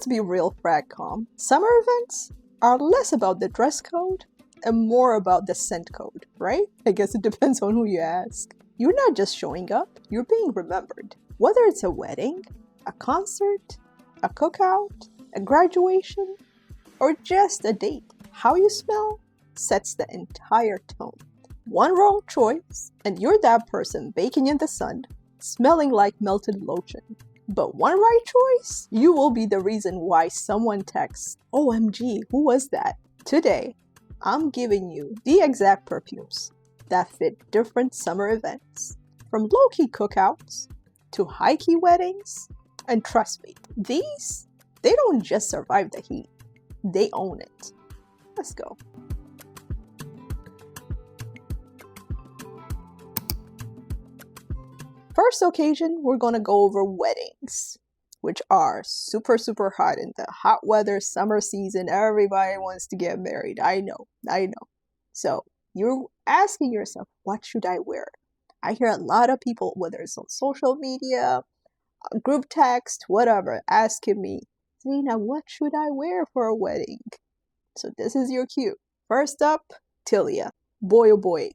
let's be real calm. Summer events are less about the dress code and more about the scent code, right? I guess it depends on who you ask. You're not just showing up, you're being remembered. Whether it's a wedding, a concert, a cookout, a graduation, or just a date, how you smell sets the entire tone. One wrong choice, and you're that person baking in the sun, smelling like melted lotion. But one right choice, you will be the reason why someone texts, OMG, who was that? Today, I'm giving you the exact perfumes that fit different summer events, from low-key cookouts to high-key weddings. And trust me, these, they don't just survive the heat, they own it. Let's go. First occasion, we're gonna go over weddings, which are super hot in the hot weather, summer season. Everybody wants to get married. I know. So you're asking yourself, what should I wear? I hear a lot of people, whether it's on social media, group text, whatever, asking me, Zina, what should I wear for a wedding? So this is your cue. First up, Tilia. Boy, oh boy,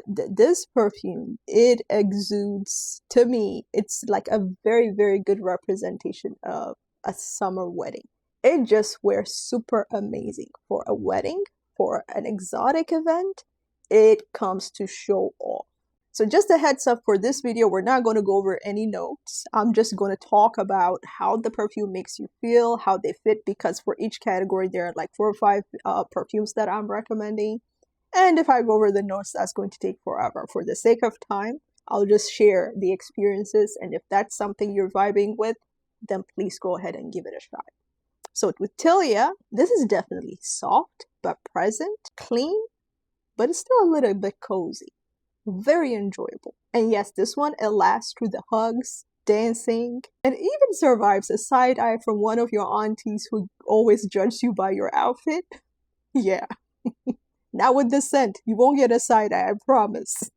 this perfume, it exudes, to me, it's like a very good representation of a summer wedding. It just wears super amazing for a wedding, for an exotic event. It comes to show off. So just a heads up, for this video, we're not going to go over any notes. I'm just going to talk about how the perfume makes you feel, how they fit, because for each category, there are like 4 or 5 perfumes that I'm recommending. And if I go over the notes, that's going to take forever. For the sake of time, I'll just share the experiences. And if that's something you're vibing with, then please go ahead and give it a shot. So with Tilia, this is definitely soft, but present, clean, but it's still a little bit cozy. Very enjoyable. And yes, this one, it lasts through the hugs, dancing, and even survives a side eye from one of your aunties who always judges you by your outfit. Yeah. Not with the scent. You won't get a side eye, I promise.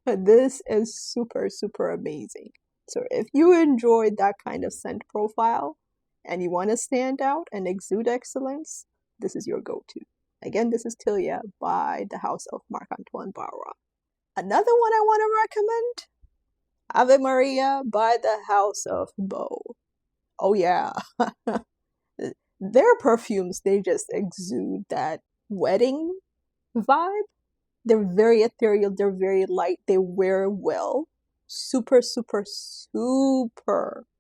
But this is super amazing. So if you enjoyed that kind of scent profile and you want to stand out and exude excellence, this is your go-to. Again, this is Tilia by the house of Marc-Antoine Barra. Another one I want to recommend, Ave Maria by the house of Beau. Oh yeah. Their perfumes, they just exude that wedding vibe. They're very ethereal, they're very light, they wear well. Super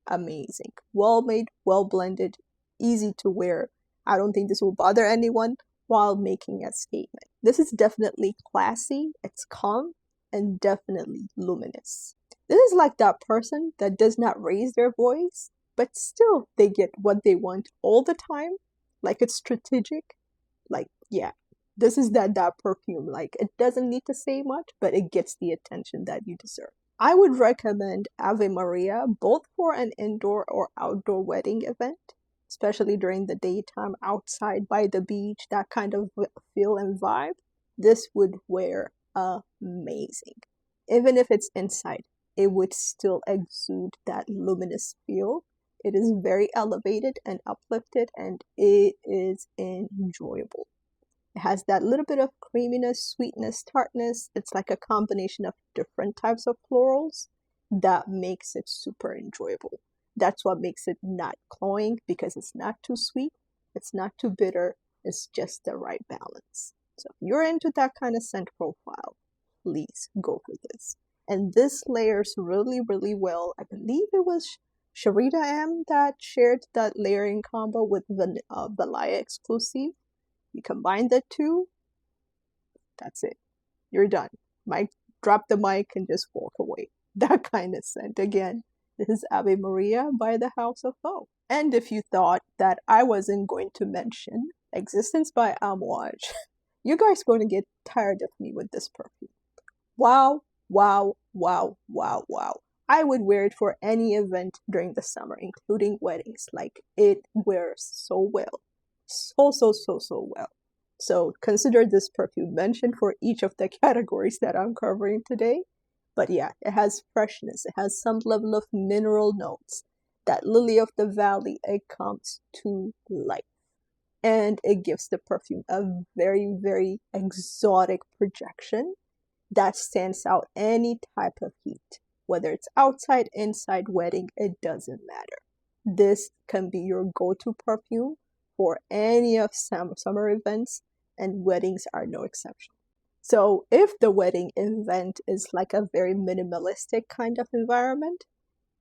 amazing. Well made, well blended, easy to wear. I don't think this will bother anyone while making a statement. This is definitely classy, it's calm, and definitely luminous. This is like that person that does not raise their voice, but still they get what they want all the time. Like it's strategic. Like, yeah. This is that perfume, like it doesn't need to say much, but it gets the attention that you deserve. I would recommend Ave Maria both for an indoor or outdoor wedding event, especially during the daytime outside by the beach, that kind of feel and vibe. This would wear amazing. Even if it's inside, it would still exude that luminous feel. It is very elevated and uplifted, and it is enjoyable. It has that little bit of creaminess, sweetness, tartness. It's like a combination of different types of florals that makes it super enjoyable. That's what makes it not cloying, because it's not too sweet, it's not too bitter, it's just the right balance. So if you're into that kind of scent profile, please go for this. And this layers really well. I believe it was Sharita M that shared that layering combo with the Valaya exclusive. You combine the two, that's it. You're done. Drop the mic and just walk away. That kind of scent. Again, this is Ave Maria by the house of Beau. And if you thought that I wasn't going to mention Existence by Amouage, you guys are going to get tired of me with this perfume. Wow. I would wear it for any event during the summer, including weddings. Like, it wears so well. So well. So consider this perfume mentioned for each of the categories that I'm covering today. But yeah, it has freshness. It has some level of mineral notes. that lily of the valley, it comes to life. And it gives the perfume a very, very exotic projection that stands out any type of heat. Whether it's outside, inside, wedding, it doesn't matter. This can be your go-to perfume for any of summer events, and weddings are no exception. So if the wedding event is like a very minimalistic kind of environment,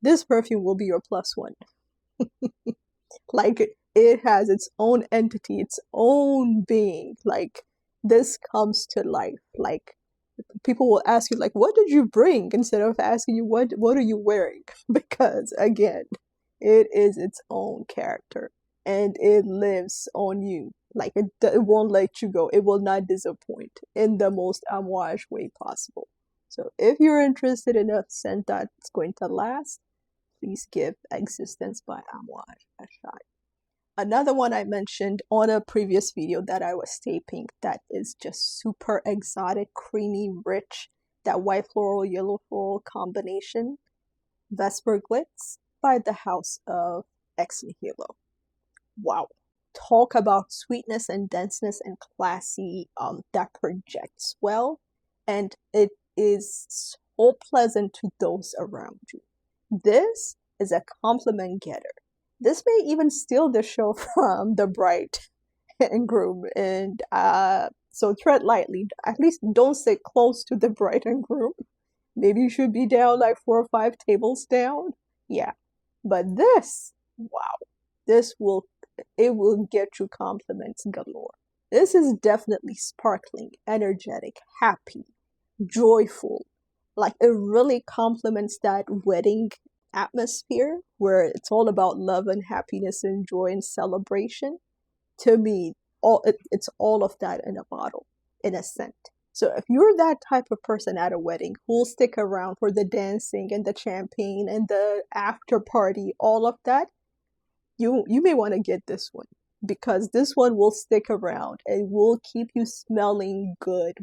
this perfume will be your plus one. Like, it has its own entity, its own being. Like, this comes to life. Like, people will ask you, like, what did you bring, instead of asking you, what are you wearing? Because again, it is its own character and it lives on you. Like, it won't let you go. It will not disappoint in the most amouage way possible. So if you're interested in a scent that's going to last, please give Existence by Amouage a shot. Another one I mentioned on a previous video that I was taping that is just super exotic, creamy, rich, that white floral, yellow floral combination, Vesper Glitz by the House of Ex Nihilo. Wow. Talk about sweetness and denseness and classy that projects well, and it is so pleasant to those around you. This is a compliment getter. This may even steal the show from the bride and groom, and so tread lightly. At least don't sit close to the bride and groom. Maybe you should be down like 4 or 5 tables down. Yeah, but this, wow, it will get you compliments galore. This is definitely sparkling, energetic, happy, joyful. Like, it really complements that wedding atmosphere where it's all about love and happiness and joy and celebration. To me, it's all of that in a bottle, in a scent. So if you're that type of person at a wedding who'll stick around for the dancing and the champagne and the after party, all of that, you may want to get this one, because this one will stick around and will keep you smelling good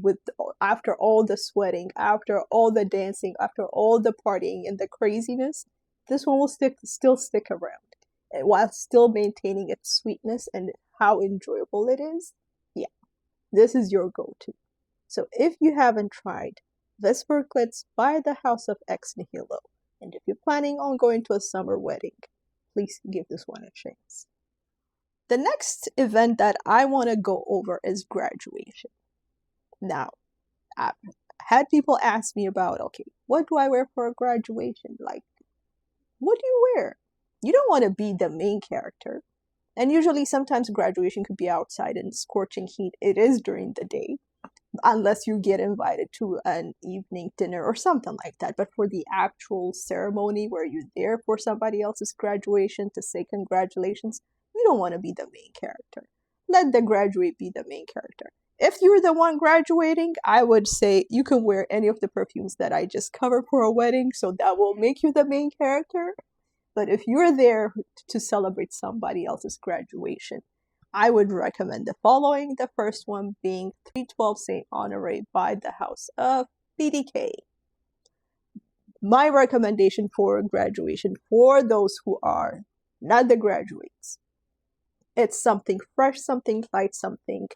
after all the sweating, after all the dancing, after all the partying and the craziness. This one will still stick around, while still maintaining its sweetness and how enjoyable it is. Yeah, this is your go-to. So if you haven't tried Vesper Glitz by the House of Ex Nihilo, and if you're planning on going to a summer wedding, please give this one a chance. The next event that I want to go over is graduation. Now, I've had people ask me about, okay, what do I wear for a graduation? Like, what do you wear? You don't want to be the main character. And usually sometimes graduation could be outside in scorching heat. It is during the day, unless you get invited to an evening dinner or something like that. But for the actual ceremony where you're there for somebody else's graduation to say congratulations, you don't want to be the main character. Let the graduate be the main character. If you're the one graduating, I would say you can wear any of the perfumes that I just covered for a wedding, so that will make you the main character. But if you're there to celebrate somebody else's graduation, I would recommend the following. The first one being 312 Saint-Honore by the House of BDK. My recommendation for graduation for those who are not the graduates, it's something fresh, something light, something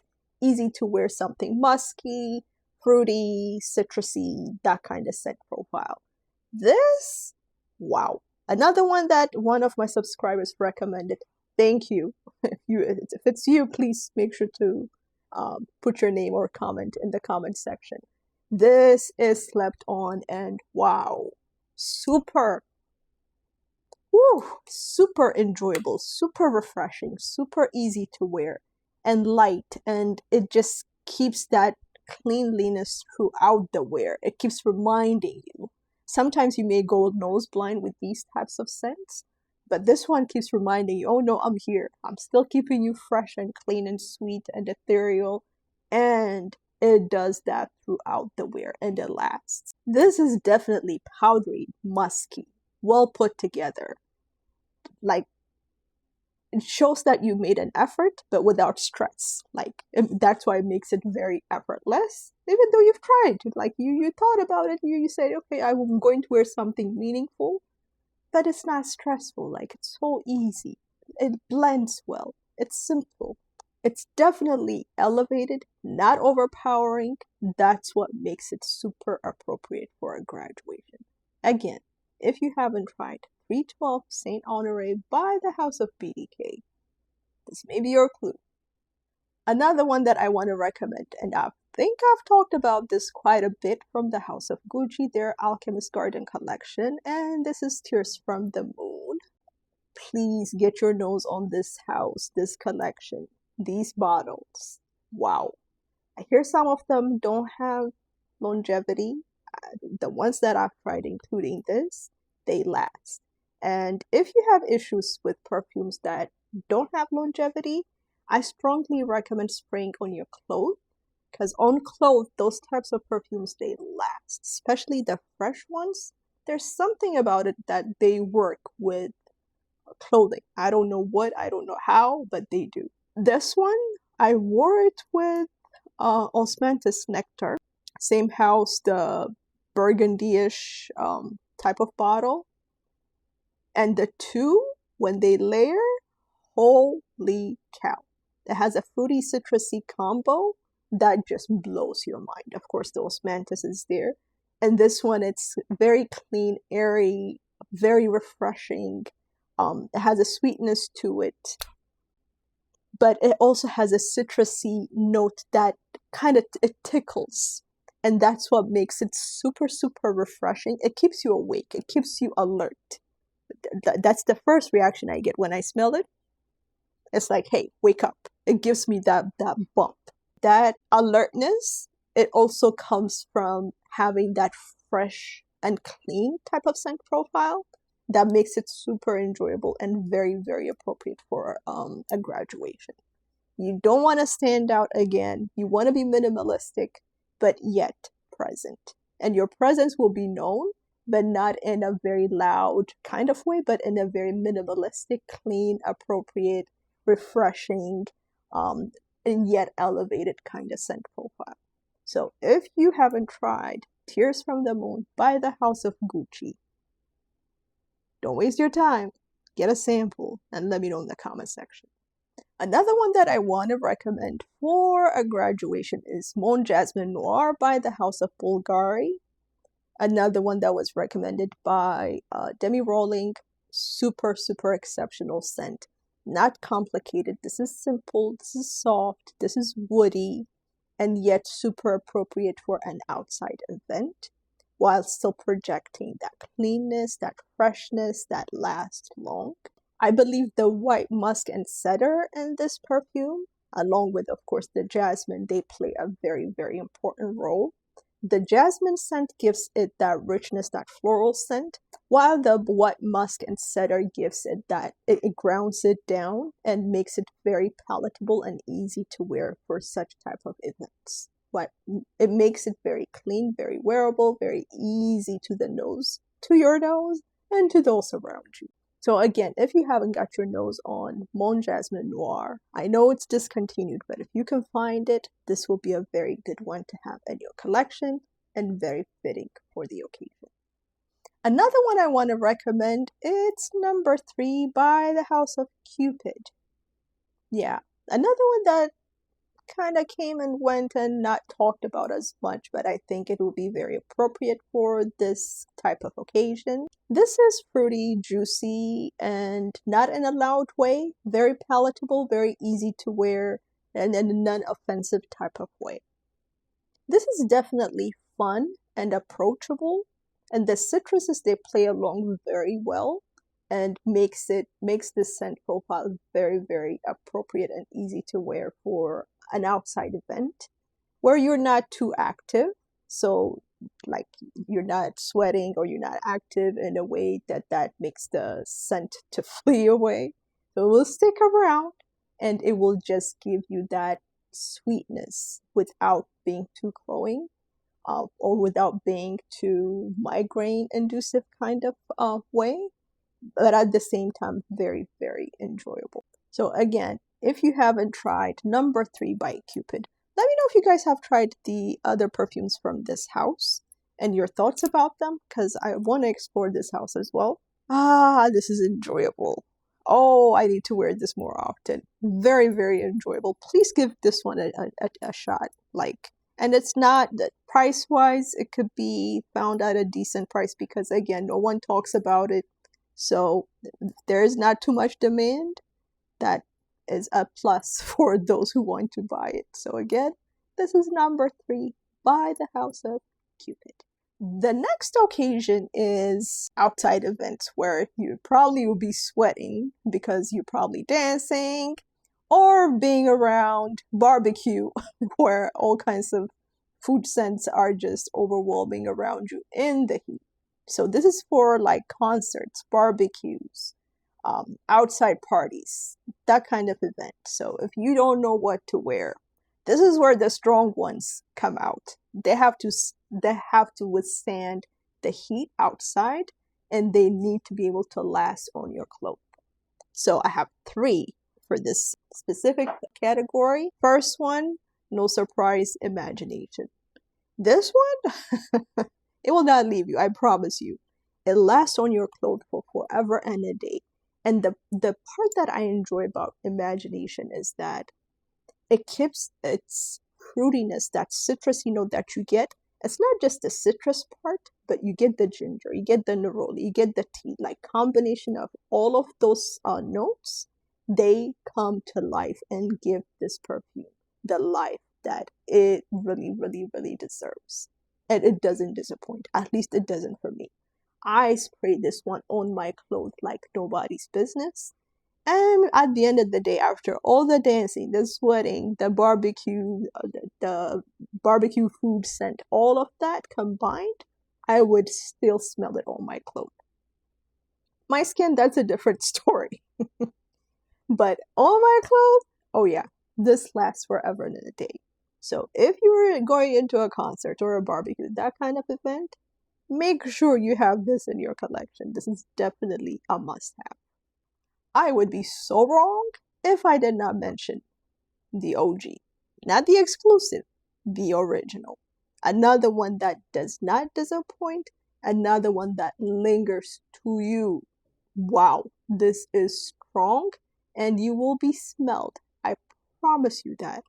easy to wear, something musky, fruity, citrusy, that kind of scent profile. This, wow. Another one that one of my subscribers recommended. Thank you. If it's you, please make sure to put your name or comment in the comment section. This is Slept On, and wow, super enjoyable, super refreshing, super easy to wear, and light, and it just keeps that cleanliness throughout the wear. It keeps reminding you. Sometimes you may go nose blind with these types of scents, but this one keeps reminding you, oh no, I'm here. I'm still keeping you fresh and clean and sweet and ethereal, and it does that throughout the wear, and it lasts. This is definitely powdery, musky, well put together. Like, it shows that you made an effort, but without stress. Like, that's why it makes it very effortless. Even though you've tried, like you thought about it, you said, okay, I'm going to wear something meaningful, but it's not stressful. Like, it's so easy. It blends well. It's simple. It's definitely elevated, not overpowering. That's what makes it super appropriate for a graduation. Again, if you haven't tried 312 Saint-Honore by the House of BDK, this may be your clue. Another one that I want to recommend, and I think I've talked about this quite a bit, from the House of Gucci, their Alchemist Garden collection, and this is Tears from the Moon. Please get your nose on this house, this collection, these bottles. Wow. I hear some of them don't have longevity. The ones that I've tried, including this, they last. And if you have issues with perfumes that don't have longevity, I strongly recommend spraying on your clothes, because on clothes, those types of perfumes, they last, especially the fresh ones. There's something about it that they work with clothing. I don't know what, I don't know how, but they do. This one, I wore it with Osmanthus Nectar, same house, the burgundy-ish type of bottle. And the two, when they layer, holy cow. It has a fruity citrusy combo that just blows your mind. Of course, the Osmanthus is there. And this one, it's very clean, airy, very refreshing. It has a sweetness to it, but it also has a citrusy note that kind of it tickles. And that's what makes it super, super refreshing. It keeps you awake. It keeps you alert. That's the first reaction I get when I smell it. It's like, hey, wake up. It gives me that bump. That alertness, it also comes from having that fresh and clean type of scent profile that makes it super enjoyable and very, very appropriate for a graduation. You don't want to stand out again. You want to be minimalistic, but yet present. And your presence will be known, but not in a very loud kind of way, but in a very minimalistic, clean, appropriate, refreshing, and yet elevated kind of scent profile. So if you haven't tried Tears from the Moon by the House of Gucci, don't waste your time. Get a sample and let me know in the comment section. Another one that I want to recommend for a graduation is Mon Jasmin Noir by the House of Bulgari. Another one that was recommended by Demi Rolling. Super, super exceptional scent. Not complicated. This is simple. This is soft. This is woody. And yet super appropriate for an outside event, while still projecting that cleanness, that freshness that lasts long. I believe the white musk and cedar in this perfume, along with, of course, the jasmine, they play a very, very important role. The jasmine scent gives it that richness, that floral scent, while the white musk and cedar gives it that, it grounds it down and makes it very palatable and easy to wear for such type of events. But it makes it very clean, very wearable, very easy to the nose, to your nose, and to those around you. So again, if you haven't got your nose on Mon Jasmin Noir, I know it's discontinued, but if you can find it, this will be a very good one to have in your collection and very fitting for the occasion. Another one I want to recommend, it's number 3 by the House of Cupid. Yeah, another one that kind of came and went and not talked about as much, but I think it will be very appropriate for this type of occasion. This is fruity, juicy, and not in a loud way. Very palatable, very easy to wear, and in a non-offensive type of way. This is definitely fun and approachable, and the citruses, they play along very well and makes this scent profile very, very appropriate and easy to wear for an outside event where you're not too active. So like you're not sweating or you're not active in a way that makes the scent to flee away. So it will stick around and it will just give you that sweetness without being too cloying or without being too migraine inducive kind of way, but at the same time very, very enjoyable. So again, if you haven't tried number 3 by Cupid, let me know if you guys have tried the other perfumes from this house and your thoughts about them, because I want to explore this house as well. This is enjoyable. Oh, I need to wear this more often. Very, very enjoyable. Please give this one a shot. Like, and it's not that price wise, it could be found at a decent price because again, no one talks about it. So there is not too much demand. That is a plus for those who want to buy it. So again, this is number 3, By the House of Cupid. The next occasion is outside events where you probably will be sweating because you're probably dancing or being around barbecue where all kinds of food scents are just overwhelming around you in the heat. So this is for like concerts, barbecues, outside parties, that kind of event. So if you don't know what to wear, this is where the strong ones come out. They have to withstand the heat outside, and they need to be able to last on your clothes. So I have 3 for this specific category. First one, no surprise, imagination. This one, it will not leave you, I promise you. It lasts on your clothes for forever and a day. And the part that I enjoy about imagination is that it keeps its fruitiness, that citrusy note that you get. It's not just the citrus part, but you get the ginger, you get the neroli, you get the tea, like combination of all of those notes. They come to life and give this perfume the life that it really, really, really deserves. And it doesn't disappoint. At least it doesn't for me. I spray this one on my clothes like nobody's business. And at the end of the day, after all the dancing, the sweating, the barbecue, the barbecue food scent, all of that combined, I would still smell it on my clothes. My skin, that's a different story. But on my clothes, oh yeah, this lasts forever and a day. So if you're going into a concert or a barbecue, that kind of event, make sure you have this in your collection. This is definitely a must-have. I would be so wrong if I did not mention the OG. Not the exclusive, the original. Another one that does not disappoint, another one that lingers to you. Wow, this is strong and you will be smelled. I promise you that.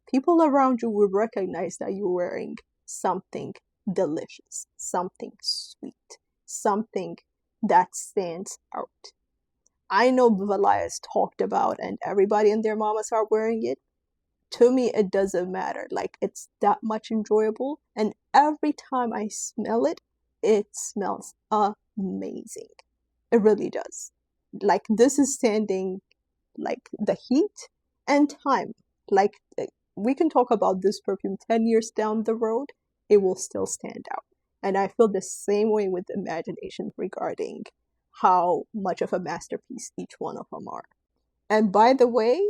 People around you will recognize that you're wearing something delicious, something sweet, something that stands out. I know Valaya is talked about and everybody and their mamas are wearing it. To me, it doesn't matter. Like, it's that much enjoyable. And every time I smell it, it smells amazing. It really does. Like, this is standing, like, the heat and time. Like, we can talk about this perfume 10 years down the road, it will still stand out. And I feel the same way with imagination regarding how much of a masterpiece each one of them are. And by the way,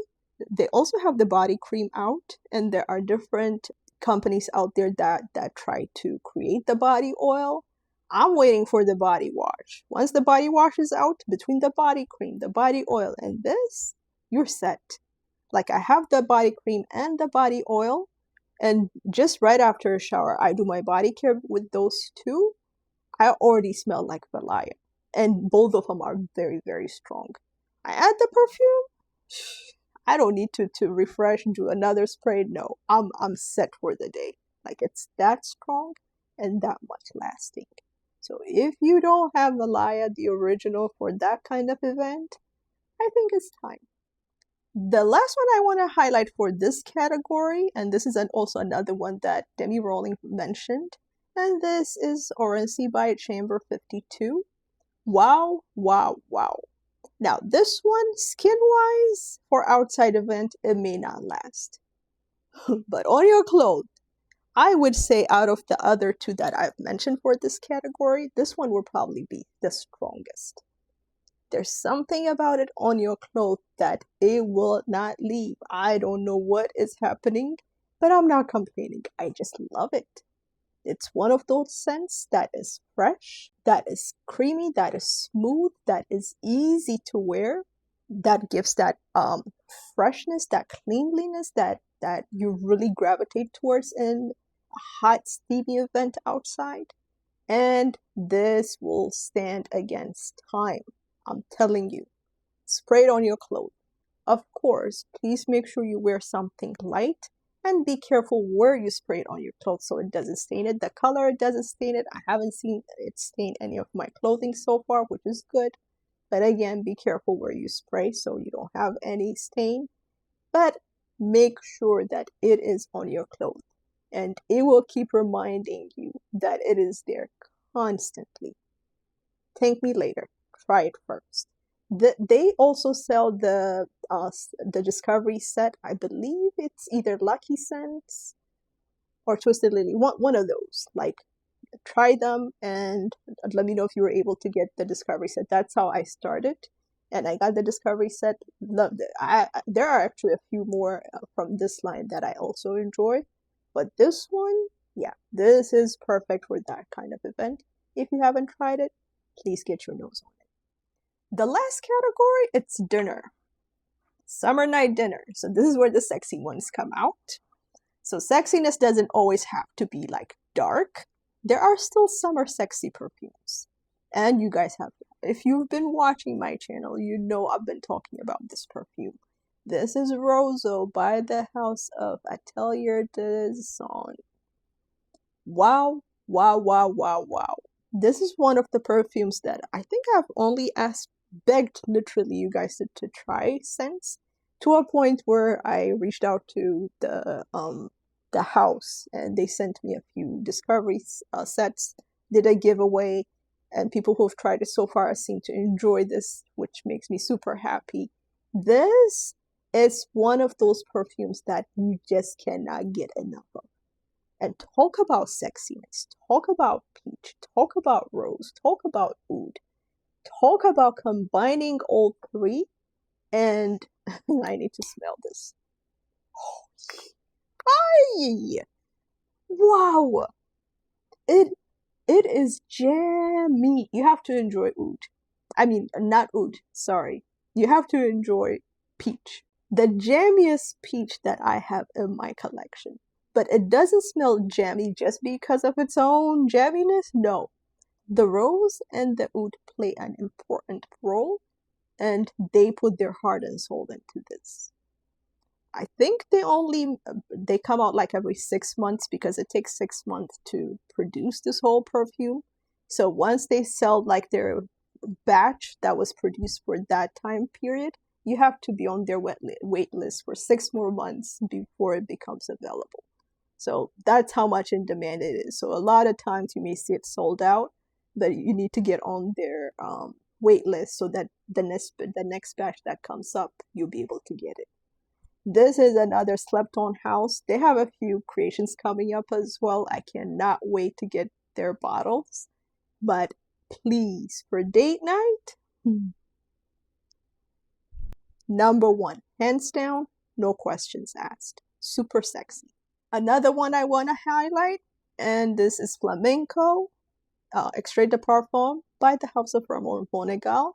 they also have the body cream out, and there are different companies out there that try to create the body oil. I'm waiting for the body wash. Once the body wash is out, between the body cream, the body oil, and this, you're set. Like, I have the body cream and the body oil, and just right after a shower, I do my body care with those two. I already smell like Valaya, and both of them are very, very strong. I add the perfume. I don't need to refresh and do another spray. No, I'm set for the day. Like, it's that strong and that much lasting. So if you don't have Valaya, the original, for that kind of event, I think it's time. The last one I want to highlight for this category, and this is also another one that Demi Rowling mentioned, and this is Orencie by Chamber 52. Wow, wow, wow. Now, this one, skin-wise, for outside event, it may not last. But on your clothes, I would say out of the other two that I've mentioned for this category, this one will probably be the strongest. There's something about it on your clothes that it will not leave. I don't know what is happening, but I'm not complaining. I just love it. It's one of those scents that is fresh, that is creamy, that is smooth, that is easy to wear, that gives that freshness, that cleanliness that you really gravitate towards in a hot, steamy event outside. And this will stand against time. I'm telling you. Spray it on your clothes. Of course, please make sure you wear something light and be careful where you spray it on your clothes so it doesn't stain it. The color doesn't stain it. I haven't seen it stain any of my clothing so far, which is good. But again, be careful where you spray so you don't have any stain. But make sure that it is on your clothes. And it will keep reminding you that it is there constantly. Thank me later. Try it first. They also sell the Discovery set. I believe it's either Lucky Scents or Twisted Lily. One of those. Like, try them and let me know if you were able to get the Discovery set. That's how I started, and I got the Discovery set. Loved it. There are actually a few more from this line that I also enjoy, but this one, yeah, this is perfect for that kind of event. If you haven't tried it, please get your nose on it. The last category, it's dinner. Summer night dinner. So this is where the sexy ones come out. So sexiness doesn't always have to be like dark. There are still summer sexy perfumes. And you guys have, if you've been watching my channel, you know I've been talking about this perfume. This is Rozzo by the house of Atelier des Sons. Wow, wow, wow, wow, wow. This is one of the perfumes that I think I've only begged literally you guys to try since, to a point where I reached out to the house and they sent me a few Discovery sets, did a giveaway, and people who have tried it so far seem to enjoy this, which makes me super happy. This is one of those perfumes that you just cannot get enough of. And talk about sexiness, talk about peach, talk about rose, talk about oud, talk about combining all three. And I need to smell this. Ay! Wow! It is jammy. You have to enjoy oud. I mean, not oud, sorry. You have to enjoy peach. The jammiest peach that I have in my collection. But it doesn't smell jammy just because of its own jamminess. No. The rose and the oud play an important role, and they put their heart and soul into this. I think they come out like every 6 months because it takes 6 months to produce this whole perfume. So once they sell like their batch that was produced for that time period, you have to be on their wait list for 6 more months before it becomes available. So that's how much in demand it is. So a lot of times you may see it sold out, but you need to get on their wait list so that the next batch that comes up, you'll be able to get it. This is another slept-on house. They have a few creations coming up as well. I cannot wait to get their bottles. But please, for date night, number one, hands down, no questions asked. Super sexy. Another one I want to highlight, and this is Flamenco Extrait de Parfum by the house of Ramon Bonegal.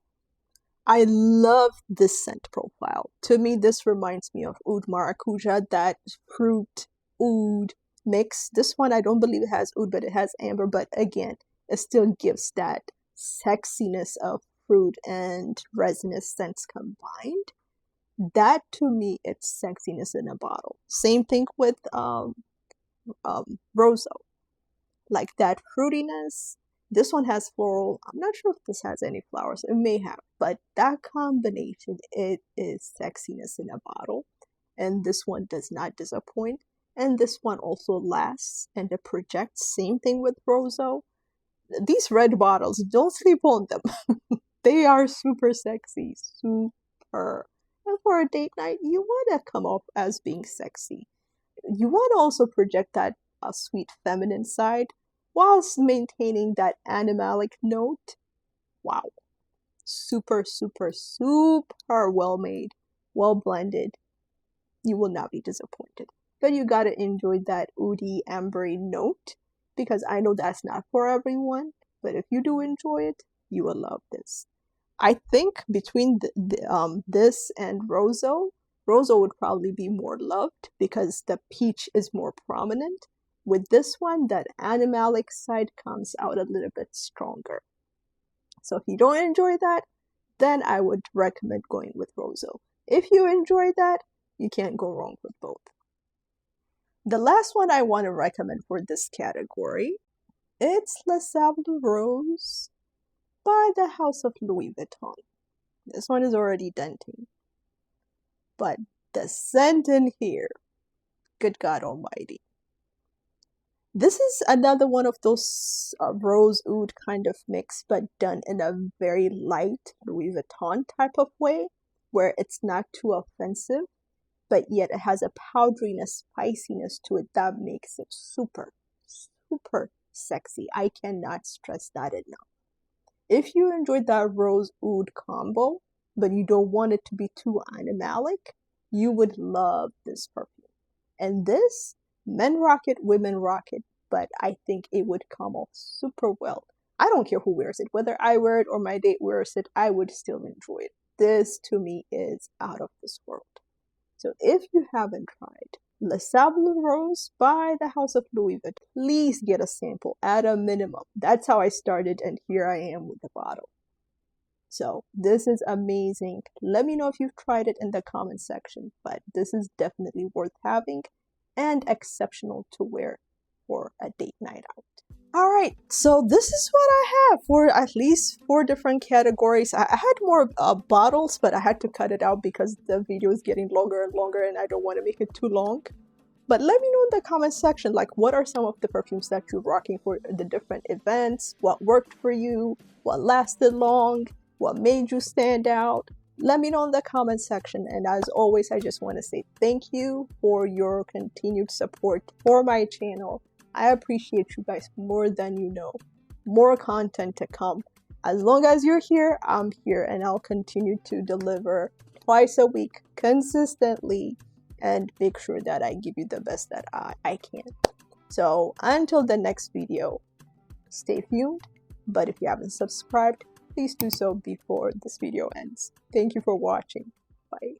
I love this scent profile. To me, this reminds me of oud maracuja, that fruit oud mix. This one, I don't believe it has oud, but it has amber. But again, it still gives that sexiness of fruit and resinous scents combined. That, to me, it's sexiness in a bottle. Same thing with Rozzo. Like that fruitiness. This one has floral. I'm not sure if this has any flowers. It may have. But that combination, it is sexiness in a bottle. And this one does not disappoint. And this one also lasts and it projects. Same thing with Rozzo. These red bottles, don't sleep on them. They are super sexy. Super. And for a date night, you want to come off as being sexy. You want to also project that sweet feminine side, whilst maintaining that animalic note. Wow. Super, super, super well made, well blended. You will not be disappointed. But you gotta enjoy that oudy, ambery note, because I know that's not for everyone. But if you do enjoy it, you will love this. I think between this and Rozzo would probably be more loved because the peach is more prominent. With this one, that animalic side comes out a little bit stronger. So if you don't enjoy that, then I would recommend going with Rozzo. If you enjoy that, you can't go wrong with both. The last one I want to recommend for this category, it's Les Sables Rose by the House of Louis Vuitton. This one is already denting. But the scent in here, good God Almighty. This is another one of those rose oud kind of mix, but done in a very light Louis Vuitton type of way, where it's not too offensive, but yet it has a powderiness, spiciness to it that makes it super, super sexy. I cannot stress that enough. If you enjoyed that rose oud combo, but you don't want it to be too animalic, you would love this perfume. And this, men rock it, women rock it, but I think it would come off super well. I don't care who wears it, whether I wear it or my date wears it, I would still enjoy it. This to me is out of this world. So if you haven't tried Les Sables Rose by the House of Louis Vuitton, please get a sample at a minimum. That's how I started, and here I am with the bottle. So this is amazing. Let me know if you've tried it in the comment section, but this is definitely worth having and exceptional to wear for a date night out. Alright, so this is what I have for at least 4 different categories. I had more bottles, but I had to cut it out because the video is getting longer and longer and I don't want to make it too long. But let me know in the comment section, like, what are some of the perfumes that you're rocking for the different events? What worked for you? What lasted long? What made you stand out? Let me know in the comment section. And as always, I just want to say thank you for your continued support for my channel. I appreciate you guys more than you know. More content to come. As long as you're here, I'm here, and I'll continue to deliver twice a week consistently and make sure that I give you the best that I can. So until the next video, stay fumed. But if you haven't subscribed, please do so before this video ends. Thank you for watching. Bye.